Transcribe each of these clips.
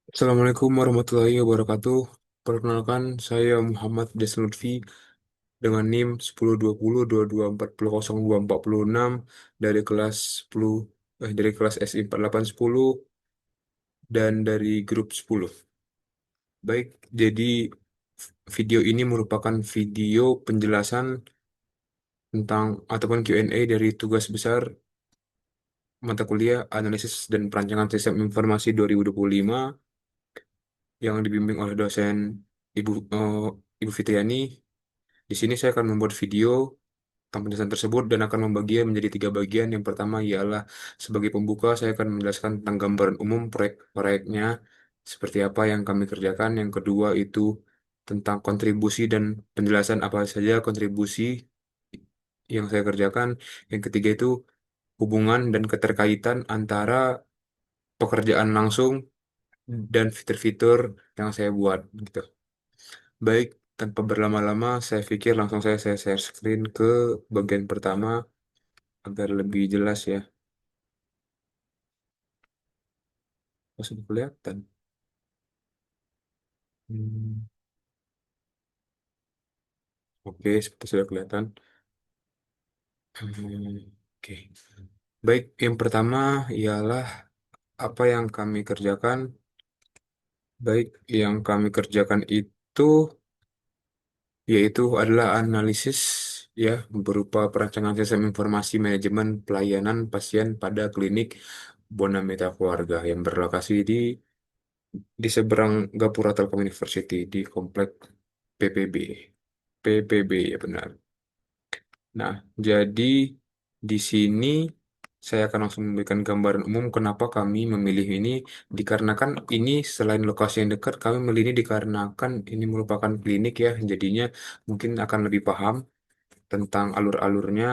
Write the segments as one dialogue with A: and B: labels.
A: Assalamualaikum warahmatullahi wabarakatuh. Perkenalkan, saya Muhammad Des Lutfi dengan NIM 102022400246 dari kelas 10 dari kelas SI 4810 dan dari grup 10. Baik, jadi video ini merupakan video penjelasan tentang ataupun Q&A dari tugas besar mata kuliah Analisis dan Perancangan Sistem Informasi 2025 yang dibimbing oleh dosen Ibu Ibu Fitriani. Di sini saya akan membuat video tentang penjelasan tersebut dan akan membaginya menjadi tiga bagian. Yang pertama ialah sebagai pembuka, saya akan menjelaskan tentang gambaran umum proyek-proyeknya, seperti apa yang kami kerjakan. Yang kedua itu tentang kontribusi dan penjelasan apa saja kontribusi yang saya kerjakan. Yang ketiga itu hubungan dan keterkaitan antara pekerjaan langsung dan fitur-fitur yang saya buat gitu. Baik, tanpa berlama-lama, saya pikir langsung saya share screen ke bagian pertama agar lebih jelas ya. Oh, sudah kelihatan. Hmm, Oke, seperti sudah kelihatan. Oke. Baik, yang pertama ialah apa yang kami kerjakan. Baik, yang kami kerjakan itu yaitu adalah analisis ya berupa perancangan sistem informasi manajemen pelayanan pasien pada klinik Bona Meta Keluarga yang berlokasi di seberang Gapura Telkom University di komplek PPB. PPB ya benar. Nah, jadi di sini saya akan langsung memberikan gambaran umum kenapa kami memilih ini. Dikarenakan ini selain lokasi yang dekat, kami memilih ini dikarenakan ini merupakan klinik ya, jadinya mungkin akan lebih paham tentang alur-alurnya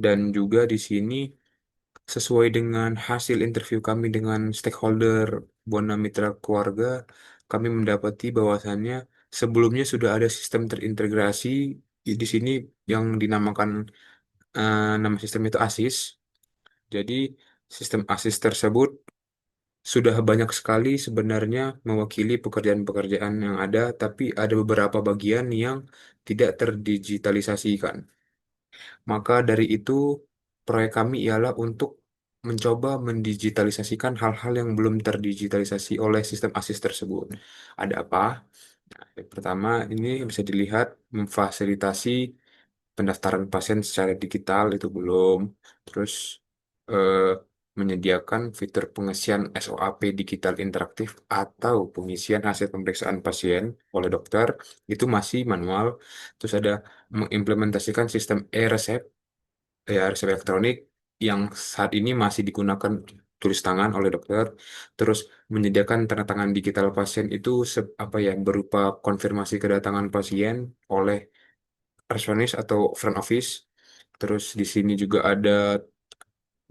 A: dan juga di sini sesuai dengan hasil interview kami dengan stakeholder Bona Mitra Keluarga, kami mendapati bahwasannya sebelumnya sudah ada sistem terintegrasi di sini yang dinamakan nama sistem itu ASIS. Jadi sistem ASIS tersebut sudah banyak sekali sebenarnya mewakili pekerjaan-pekerjaan yang ada, tapi ada beberapa bagian yang tidak terdigitalisasikan. Maka dari itu, proyek kami ialah untuk mencoba mendigitalisasikan hal-hal yang belum terdigitalisasi oleh sistem ASIS tersebut. Ada apa? Nah, yang pertama, ini bisa dilihat memfasilitasi pendaftaran pasien secara digital itu belum. Terus eh, menyediakan fitur pengisian SOAP digital interaktif atau pengisian hasil pemeriksaan pasien oleh dokter itu masih manual. Terus ada mengimplementasikan sistem e-resep, resep elektronik yang saat ini masih digunakan tulis tangan oleh dokter. Terus menyediakan tanda tangan digital pasien itu apa ya berupa konfirmasi kedatangan pasien oleh resepsionis atau front office. Terus di sini juga ada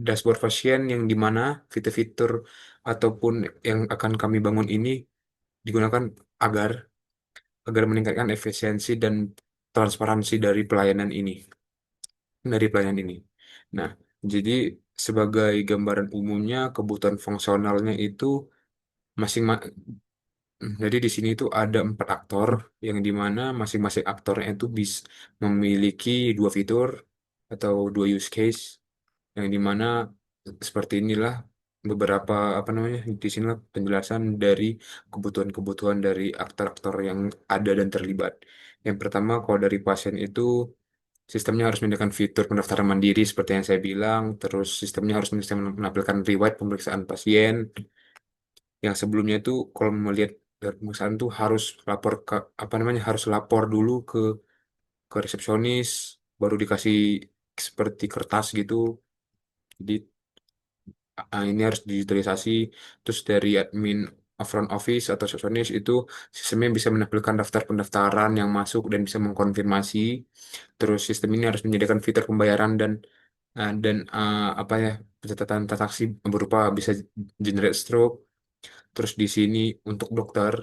A: dashboard pasien yang di mana fitur-fitur ataupun yang akan kami bangun ini digunakan agar agar meningkatkan efisiensi dan transparansi dari pelayanan ini. Nah, jadi sebagai gambaran umumnya kebutuhan fungsionalnya itu masing jadi di sini itu ada empat aktor yang dimana masing-masing aktornya itu bisa memiliki dua fitur atau dua use case yang dimana seperti inilah beberapa apa namanya di sinilah penjelasan dari kebutuhan-kebutuhan dari aktor-aktor yang ada dan terlibat. Yang pertama kalau dari pasien itu sistemnya harus menyediakan fitur pendaftaran mandiri seperti yang saya bilang, terus sistemnya harus bisa menampilkan riwayat pemeriksaan pasien yang sebelumnya itu kalau melihat dari pemeriksaan tuh harus lapor ke apa namanya harus lapor dulu ke resepsionis baru dikasih seperti kertas gitu. Jadi ini harus digitalisasi. Terus dari admin front office atau resepsionis itu sistemnya bisa menampilkan daftar pendaftaran yang masuk dan bisa mengkonfirmasi. Terus sistem ini harus menyediakan fitur pembayaran dan apa ya pencatatan transaksi berupa bisa generate stroke. Terus di sini untuk dokter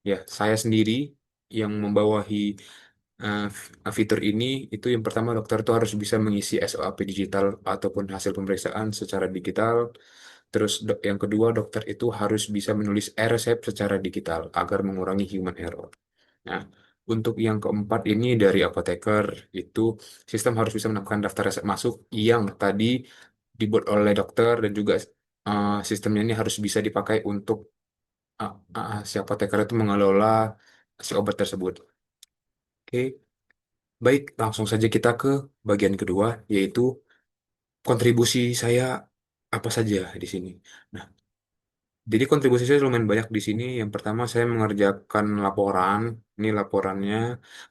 A: ya saya sendiri yang membawahi fitur ini itu yang pertama dokter itu harus bisa mengisi SOAP digital ataupun hasil pemeriksaan secara digital. Terus yang kedua, dokter itu harus bisa menulis e-resep secara digital agar mengurangi human error. Nah, untuk yang keempat ini dari apoteker itu sistem harus bisa menemukan daftar resep masuk yang tadi dibuat oleh dokter dan juga sistemnya ini harus bisa dipakai untuk si apoteker itu mengelola si obat tersebut. Oke, baik, langsung saja kita ke bagian kedua, yaitu kontribusi saya apa saja di sini. Nah, jadi kontribusi saya lumayan banyak di sini. Yang pertama saya mengerjakan laporan. Ini laporannya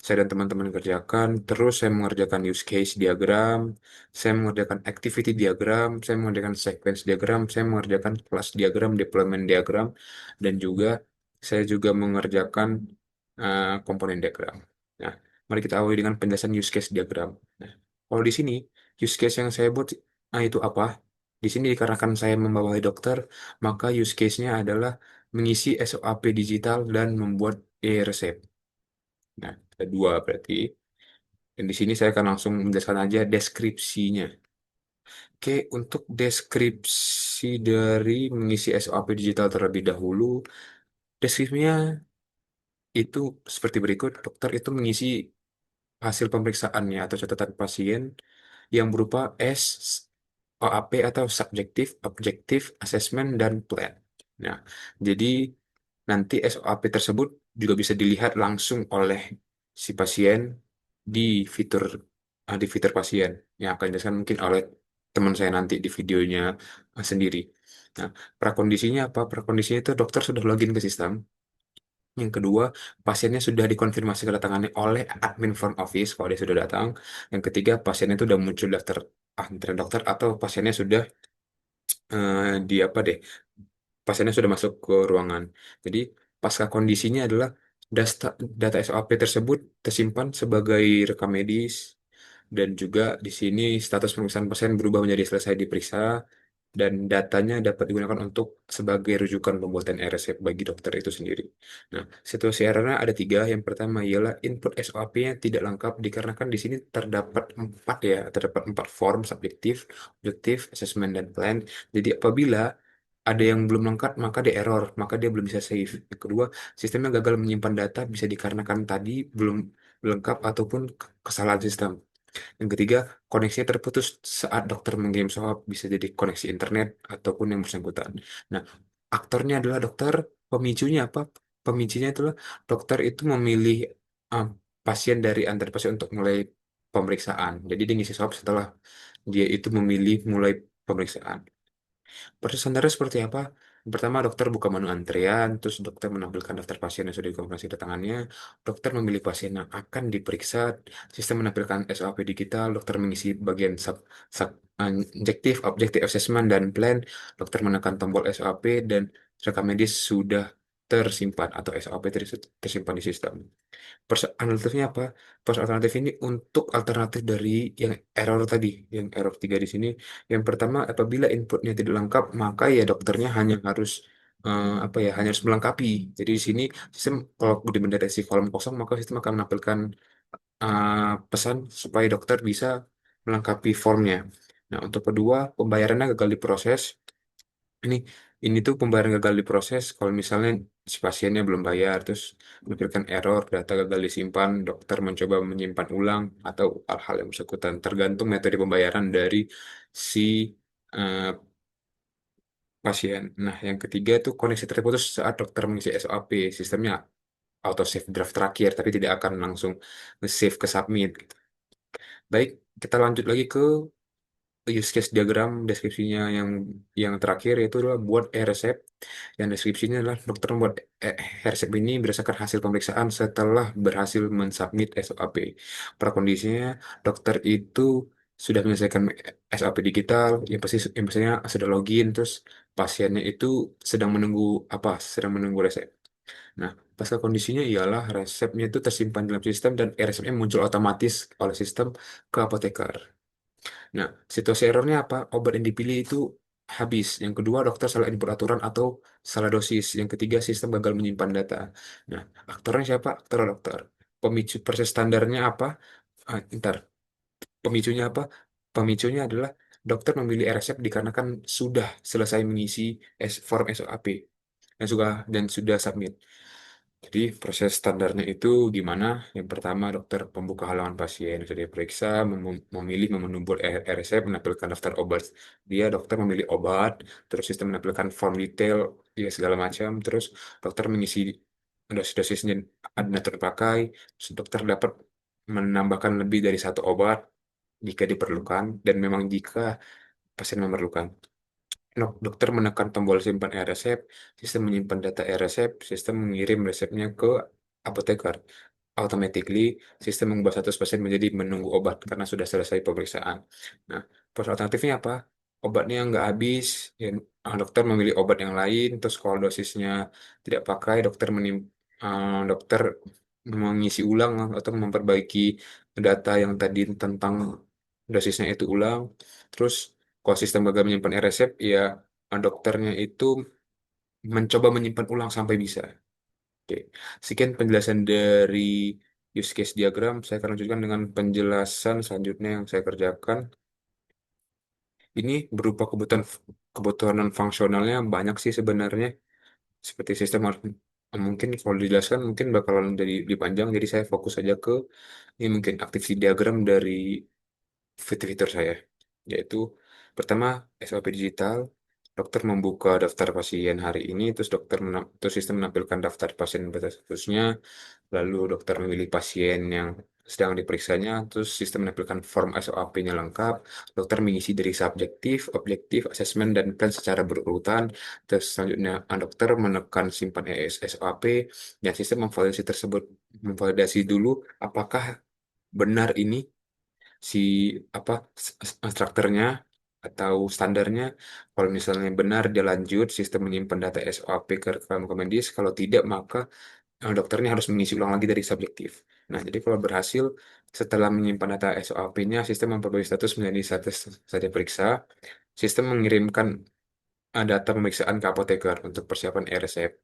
A: saya dan teman-teman kerjakan. Terus saya mengerjakan use case diagram. Saya mengerjakan activity diagram. Saya mengerjakan sequence diagram. Saya mengerjakan class diagram, deployment diagram. Dan juga saya juga mengerjakan komponen diagram. Nah, mari kita awali dengan penjelasan use case diagram. Nah, kalau di sini use case yang saya buat itu apa? Di sini dikarenakan saya membawahi dokter, maka use case-nya adalah mengisi SOAP digital dan membuat e-resep. Nah, ada dua berarti. Dan di sini saya akan langsung menjelaskan aja deskripsinya. Oke, untuk deskripsi dari mengisi SOAP digital terlebih dahulu, deskripsinya itu seperti berikut. Dokter itu mengisi hasil pemeriksaannya atau catatan pasien yang berupa OAP atau subjektif, objektif, assessment, dan plan. Nah, jadi nanti SOAP tersebut juga bisa dilihat langsung oleh si pasien di fitur di fitur pasien yang akan dijelaskan mungkin oleh teman saya nanti di videonya sendiri. Nah, prakondisinya apa? Prakondisinya itu dokter sudah login ke sistem. Yang kedua, pasiennya sudah dikonfirmasi kedatangannya oleh admin front office kalau dia sudah datang. Yang ketiga, pasiennya itu sudah muncul daftar antrian dokter atau pasiennya sudah di apa deh, pasiennya sudah masuk ke ruangan. Jadi pasca kondisinya adalah data, data SOAP tersebut tersimpan sebagai rekam medis dan juga di sini status pemeriksaan pasien berubah menjadi selesai diperiksa dan datanya dapat digunakan untuk sebagai rujukan pembuatan e-resep bagi dokter itu sendiri. Nah, situasi errornya ada tiga. Yang pertama ialah input SOP-nya tidak lengkap dikarenakan di sini terdapat empat form subjektif, objektif, assessment, dan plan. Jadi apabila ada yang belum lengkap maka dia error, maka dia belum bisa save. Yang kedua, sistemnya gagal menyimpan data bisa dikarenakan tadi belum lengkap ataupun kesalahan sistem. Yang ketiga, koneksinya terputus saat dokter mengirim swab, bisa jadi koneksi internet ataupun yang bersangkutan. Nah, aktornya adalah dokter, pemicunya apa? Pemicunya itulah dokter itu memilih um, pasien dari antar pasien untuk mulai pemeriksaan. Jadi dia ngisi swab setelah dia itu memilih mulai pemeriksaan. Proses standarnya seperti apa? Yang pertama, dokter buka menu antrean, terus dokter menampilkan daftar pasien yang sudah dikonfirmasi kedatangannya, dokter memilih pasien yang akan diperiksa, sistem menampilkan SOP digital, dokter mengisi bagian subjektif, objektif assessment, dan plan, dokter menekan tombol SOP, dan rekam medis sudah tersimpan atau SOP tersimpan di sistem. Alternatifnya apa? Pers alternatif ini untuk alternatif dari yang error tadi, yang error tiga di sini. Yang pertama, apabila inputnya tidak lengkap, maka ya dokternya hanya harus apa ya, hanya harus melengkapi. Jadi di sini sistem kalau udah mendeteksi kolom kosong, maka sistem akan menampilkan pesan supaya dokter bisa melengkapi formnya. Nah, untuk kedua, pembayarannya gagal diproses. Ini ini tuh pembayaran gagal diproses kalau misalnya si pasiennya belum bayar terus memberikan error, data gagal disimpan, dokter mencoba menyimpan ulang atau hal-hal yang bersangkutan tergantung metode pembayaran dari si eh, pasien. Nah, yang ketiga itu koneksi terputus saat dokter mengisi SOP, sistemnya auto save draft terakhir tapi tidak akan langsung save ke submit gitu. Baik, kita lanjut lagi ke use case diagram deskripsinya yang terakhir yaitu adalah buat e-resep yang deskripsinya adalah dokter membuat e-resep ini berdasarkan hasil pemeriksaan setelah berhasil mensubmit SOP. Prakondisinya dokter itu sudah menyelesaikan SOP digital yang pastinya sudah login terus pasiennya itu sedang menunggu sedang menunggu resep. Nah, pasca kondisinya ialah resepnya itu tersimpan dalam sistem dan e-resepnya muncul otomatis oleh sistem ke apoteker. Nah, situasi errornya apa? Obat yang dipilih itu habis. Yang kedua, dokter salah input aturan atau salah dosis. Yang ketiga, sistem gagal menyimpan data. Nah, aktornya siapa? Aktor dokter. Pemicu proses standarnya apa? Ntar, pemicunya apa? Pemicunya adalah dokter memilih resep dikarenakan sudah selesai mengisi form SOAP dan sudah submit. Jadi proses standarnya itu gimana? Yang pertama dokter pembuka halaman pasien sudah diperiksa, memilih memenuhi resep, menampilkan daftar obat. Dia dokter memilih obat, terus sistem menampilkan form detail, ya segala macam. Terus dokter mengisi dosis-dosisnya ada terpakai. Terus dokter dapat menambahkan lebih dari satu obat jika diperlukan dan memang jika pasien memerlukan. Dokter menekan tombol simpan e-resep, sistem menyimpan data e-resep, sistem mengirim resepnya ke apoteker. Automatically, sistem mengubah status pasien menjadi menunggu obat karena sudah selesai pemeriksaan. Nah, proses alternatifnya apa? Obatnya nggak habis, ya, dokter memilih obat yang lain, terus kalau dosisnya tidak pakai, dokter mengisi ulang atau memperbaiki data yang tadi tentang dosisnya itu ulang. Terus kalau sistem gagal menyimpan e-resep, ya dokternya itu mencoba menyimpan ulang sampai bisa. Oke, sekian penjelasan dari use case diagram. Saya akan lanjutkan dengan penjelasan selanjutnya yang saya kerjakan. Ini berupa kebutuhan fungsionalnya banyak sih sebenarnya. Seperti sistem mungkin kalau dijelaskan mungkin bakalan jadi panjang. Jadi saya fokus saja ke ini mungkin activity diagram dari fitur-fitur saya, yaitu pertama SOP digital, dokter membuka daftar pasien hari ini, terus sistem menampilkan daftar pasien statusnya, lalu dokter memilih pasien yang sedang diperiksanya, terus sistem menampilkan form SOAP-nya lengkap, dokter mengisi dari subjektif, objektif, asesmen, dan plan secara berurutan, terus selanjutnya dokter menekan simpan SOAP, dan sistem memvalidasi dulu apakah benar ini si apa strukturnya atau standarnya. Kalau misalnya benar dia lanjut sistem menyimpan data SOAP ke rekam medis. Kalau tidak maka dokternya harus mengisi ulang lagi dari subjektif. Nah, jadi kalau berhasil setelah menyimpan data SOAP-nya, sistem memperbarui status menjadi status saja periksa. Sistem mengirimkan data pemeriksaan ke apoteker untuk persiapan e-resep.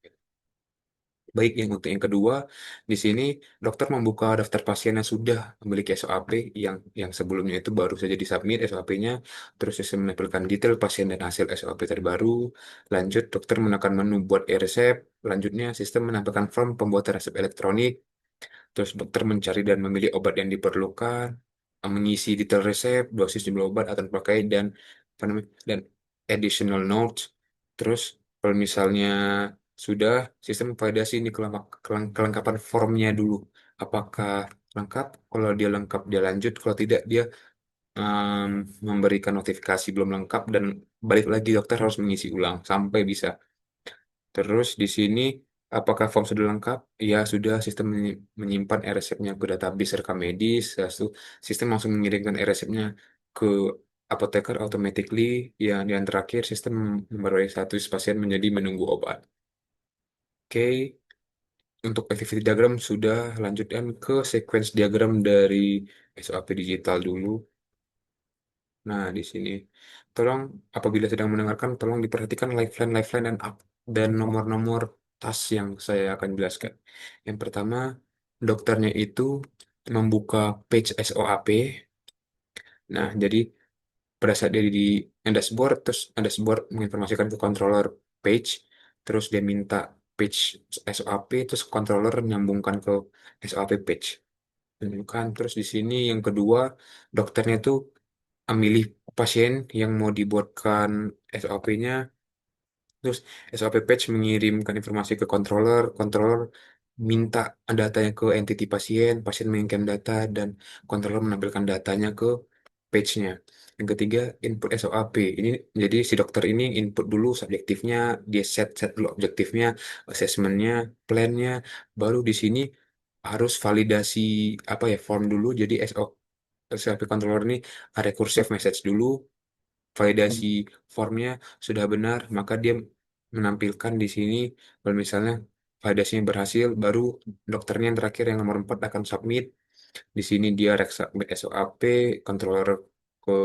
A: Baik, yang untuk yang kedua, di sini dokter membuka daftar pasien yang sudah memiliki SOAP yang sebelumnya itu baru saja disubmit SOAP-nya, terus sistem menampilkan detail pasien dan hasil SOAP terbaru. Lanjut, dokter menekan menu buat e-resep. Lanjutnya, sistem menampilkan form pembuatan resep elektronik. Terus dokter mencari dan memilih obat yang diperlukan, mengisi detail resep, dosis jumlah obat akan pakai dan apa namanya dan additional notes. Terus kalau misalnya sudah sistem validasi ini kelengkapan formnya dulu. Apakah lengkap? Kalau dia lengkap dia lanjut, kalau tidak dia em, memberikan notifikasi belum lengkap dan balik lagi dokter harus mengisi ulang sampai bisa. Terus di sini apakah form sudah lengkap? Ya sudah, sistem menyimpan e-resepnya ke database rekam medis. Lalu sistem langsung mengirimkan e-resepnya ke apoteker automatically. Yang terakhir sistem memperoleh status pasien menjadi menunggu obat. Oke, untuk activity diagram sudah, lanjutkan ke sequence diagram dari SOAP digital dulu. Nah, di sini tolong apabila sedang mendengarkan, tolong diperhatikan lifeline dan nomor-nomor tas yang saya akan jelaskan. Yang pertama, dokternya itu membuka page SOAP. Nah, jadi pada saat dia di dashboard, terus dashboard menginformasikan ke controller page, terus dia minta page SOAP, terus controller nyambungkan ke SOAP page. Tunjukkan. Terus di sini yang kedua, dokternya itu milih pasien yang mau dibuatkan SOP-nya, terus SOP page mengirimkan informasi ke controller minta datanya ke entity pasien, pasien mengirimkan data, dan controller menampilkan datanya ke page-nya. Yang ketiga, input SOAP. Ini jadi si dokter ini input dulu subjektifnya, dia set dulu objektifnya, assessment-nya, plan-nya, baru di sini harus validasi apa ya form dulu. Jadi SOP controller ini recursive message dulu, validasi formnya sudah benar, maka dia menampilkan di sini kalau misalnya validasinya berhasil, baru dokternya yang terakhir yang nomor 4 akan submit. Di sini dia submit SOAP, controller ke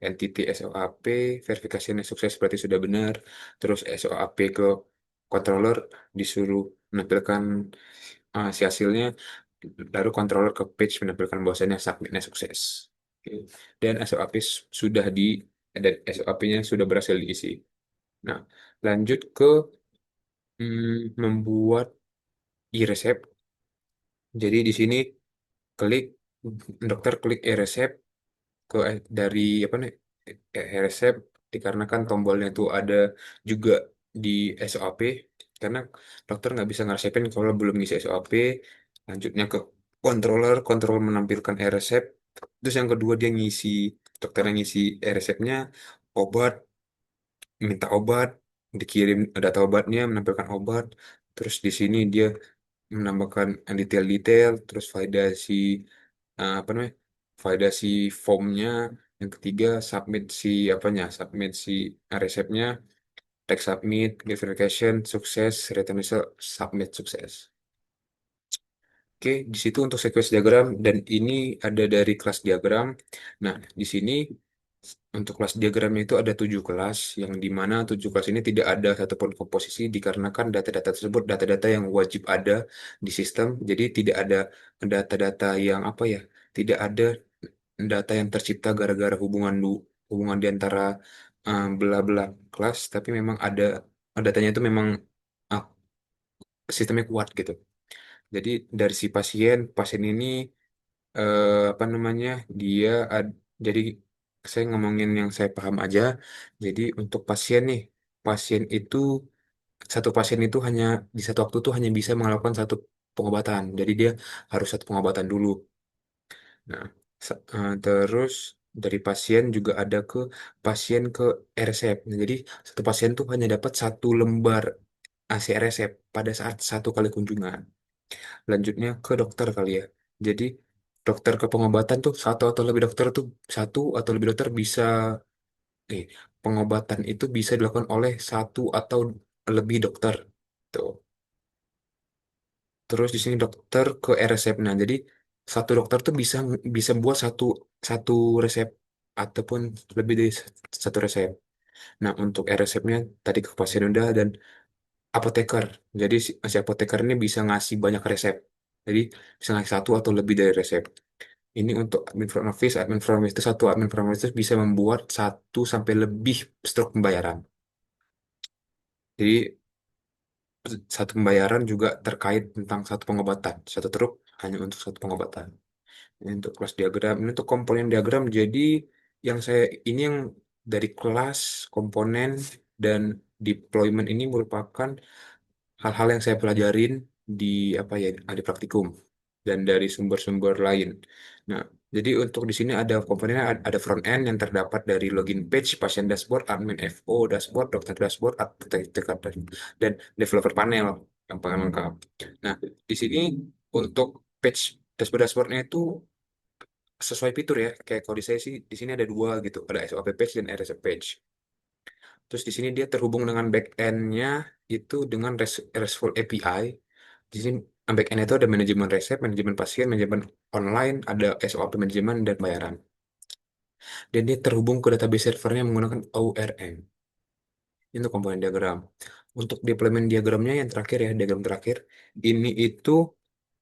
A: entity SOAP, verifikasinya sukses berarti sudah benar, terus SOAP ke controller disuruh menampilkan si hasilnya, lalu controller ke page menampilkan bahwasannya submitnya sukses. Oke. Dan SOAP sudah di dan SOP-nya sudah berhasil diisi. Nah, lanjut ke membuat e-resep. Jadi di sini klik dokter klik e-resep dari apa nih resep dikarenakan tombolnya itu ada juga di SOP karena dokter nggak bisa ngeresepin kalau belum ngisi SOP. Lanjutnya ke controller menampilkan resep. Terus yang kedua dia ngisi dokter yang ngisi resepnya obat, minta obat, dikirim data obatnya, menampilkan obat. Terus di sini dia menambahkan detail-detail, terus validasi apa namanya validasi formnya. Yang ketiga submit si resepnya, text submit, verification sukses, return result submit sukses. Oke, di situ untuk sequence diagram dan ini ada dari kelas diagram. Nah, di sini untuk kelas diagramnya itu ada 7 kelas, yang di mana 7 kelas ini tidak ada satupun komposisi dikarenakan data-data tersebut data-data yang wajib ada di sistem. Jadi tidak ada data-data yang apa ya, tidak ada data yang tercipta gara-gara hubungan di antara belah-belah kelas, tapi memang ada datanya itu memang ah, sistemnya kuat gitu. Jadi dari si pasien ini apa namanya dia jadi saya ngomongin yang saya paham aja. Jadi untuk pasien nih, pasien itu satu pasien itu hanya di satu waktu tuh hanya bisa melakukan satu pengobatan. Jadi dia harus satu pengobatan dulu. Nah, terus dari pasien juga ada ke pasien ke resep. Nah, jadi satu pasien tuh hanya dapat satu lembar AC resep pada saat satu kali kunjungan. Lanjutnya ke dokter kali ya. Jadi dokter ke pengobatan tuh satu atau lebih dokter bisa eh, pengobatan itu bisa dilakukan oleh satu atau lebih dokter. Tuh. Terus di sini dokter ke resep. Nah, jadi satu dokter tuh bisa bisa buat satu satu resep ataupun lebih dari satu resep. Nah, untuk resepnya tadi ke pasien udah dan apoteker. Jadi si apoteker ini bisa ngasih banyak resep. Jadi bisa ngasih satu atau lebih dari resep. Ini untuk admin front office. Admin front office itu bisa membuat satu sampai lebih struk pembayaran. Jadi satu pembayaran juga terkait tentang satu pengobatan. Satu truk hanya untuk satu pengobatan. Ini untuk kelas diagram. Ini untuk komponen diagram. Jadi ini yang dari kelas, komponen, dan deployment ini merupakan hal-hal yang saya pelajarin di apa ya di praktikum dan dari sumber-sumber lain. Nah, jadi untuk di sini ada komponennya ada front end yang terdapat dari login page, pasien dashboard, admin FO dashboard, dokter dashboard, arsitek dan developer panel yang paling lengkap. Nah, di sini untuk page dashboardnya itu sesuai fitur ya. Kayak kalau di saya sih di sini ada dua gitu, ada SOP page dan RSA page. Terus di sini dia terhubung dengan backend-nya itu dengan RESTful API. Di sini backend itu ada manajemen resep, manajemen pasien, manajemen online, ada SOP manajemen dan bayaran. Dan dia terhubung ke database servernya menggunakan ORM. Itu komponen diagram. Untuk deployment diagramnya yang terakhir ya, diagram terakhir. Ini itu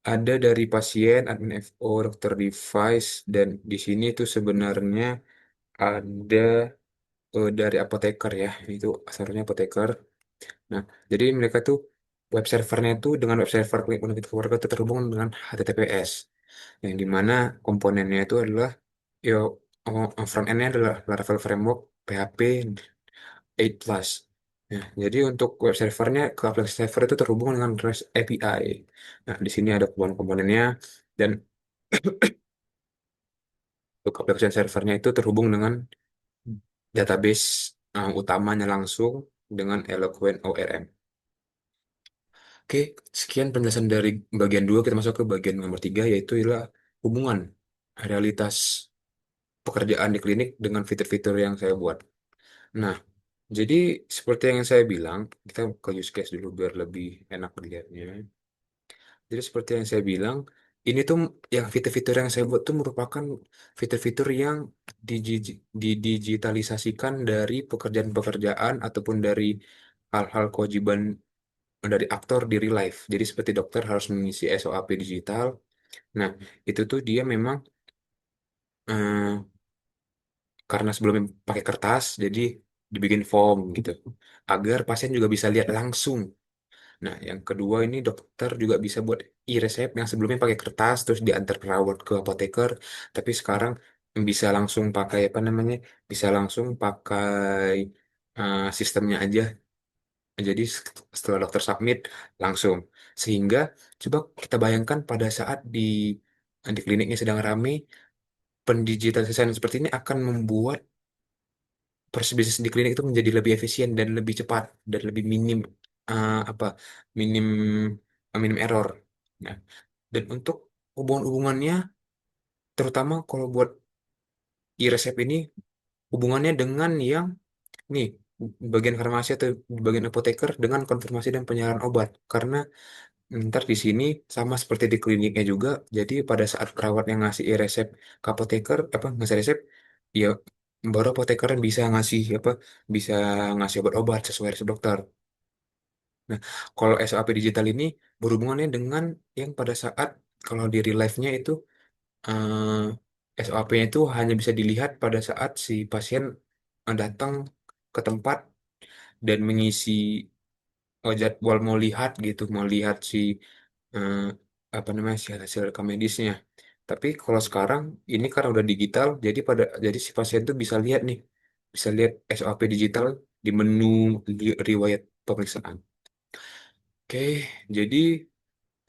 A: ada dari pasien, admin FO, dokter device, dan di sini itu sebenarnya ada dari apoteker ya. Itu asalnya apoteker. Nah, jadi mereka tuh web servernya itu dengan web server klik benefit keluarga itu terhubung dengan HTTPS yang dimana komponennya itu adalah yo front endnya adalah Laravel Framework PHP 8 plus. Nah, jadi untuk web servernya ke aplikasi server itu terhubung dengan REST API. Nah, di sini ada komponen-komponennya dan untuk aplikasi servernya itu terhubung dengan database utamanya langsung dengan Eloquent ORM. Oke, sekian penjelasan dari bagian 2. Kita masuk ke bagian nomor 3, yaitu ialah hubungan realitas pekerjaan di klinik dengan fitur-fitur yang saya buat. Nah, jadi seperti yang saya bilang, kita ke use case dulu biar lebih enak dilihatnya. Jadi seperti yang saya bilang, ini tuh yang fitur-fitur yang saya buat tuh merupakan fitur-fitur yang didigitalisasikan dari pekerjaan-pekerjaan ataupun dari hal-hal kewajiban dari aktor di real life. Jadi seperti dokter harus mengisi SOAP digital. Nah, itu tuh dia memang eh, karena sebelumnya pakai kertas, jadi dibikin foam gitu, agar pasien juga bisa lihat langsung. Nah, yang kedua ini dokter juga bisa buat e-resep yang sebelumnya pakai kertas terus diantar perawat ke apoteker, tapi sekarang bisa langsung pakai apa namanya? Bisa langsung pakai sistemnya aja. Jadi setelah dokter submit langsung. Sehingga coba kita bayangkan pada saat di kliniknya sedang ramai, pendigitalisasian seperti ini akan membuat proses bisnis di klinik itu menjadi lebih efisien dan lebih cepat dan lebih minim apa minim minim error. Nah, dan untuk hubungan-hubungannya, terutama kalau buat e-resep ini, hubungannya dengan yang nih bagian farmasi atau bagian apoteker dengan konfirmasi dan penyaluran obat. Karena ntar di sini sama seperti di kliniknya juga, jadi pada saat perawat yang ngasih e-resep ke apoteker apa ngasih resep, ya baru apoteker yang bisa ngasih apa bisa ngasih obat-obat sesuai resep dokter. Nah, kalau SOP digital ini berhubungannya dengan yang pada saat kalau di real life-nya itu SOP-nya itu hanya bisa dilihat pada saat si pasien datang ke tempat dan mengisi jadwal mau lihat gitu, mau lihat si eh, apa namanya si hasil rekam medisnya. Tapi kalau sekarang ini karena udah digital, jadi si pasien tuh bisa lihat nih, bisa lihat SOP digital di menu riwayat pemeriksaan. Oke, jadi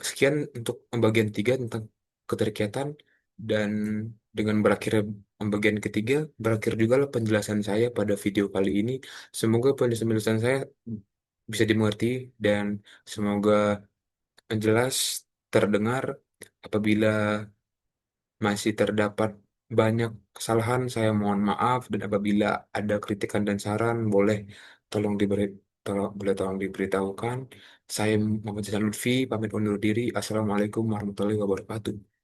A: sekian untuk pembagian tiga tentang keterkaitan, dan dengan berakhir pembagian ketiga, berakhir juga lah penjelasan saya pada video kali ini. Semoga penjelasan saya bisa dimengerti dan semoga jelas terdengar. Apabila masih terdapat banyak kesalahan, saya mohon maaf, dan apabila ada kritikan dan saran, tolong diberi tolong diberitahukan. Saya Muhammad Jalan Lutfi, pamit undur diri. Assalamualaikum warahmatullahi wabarakatuh.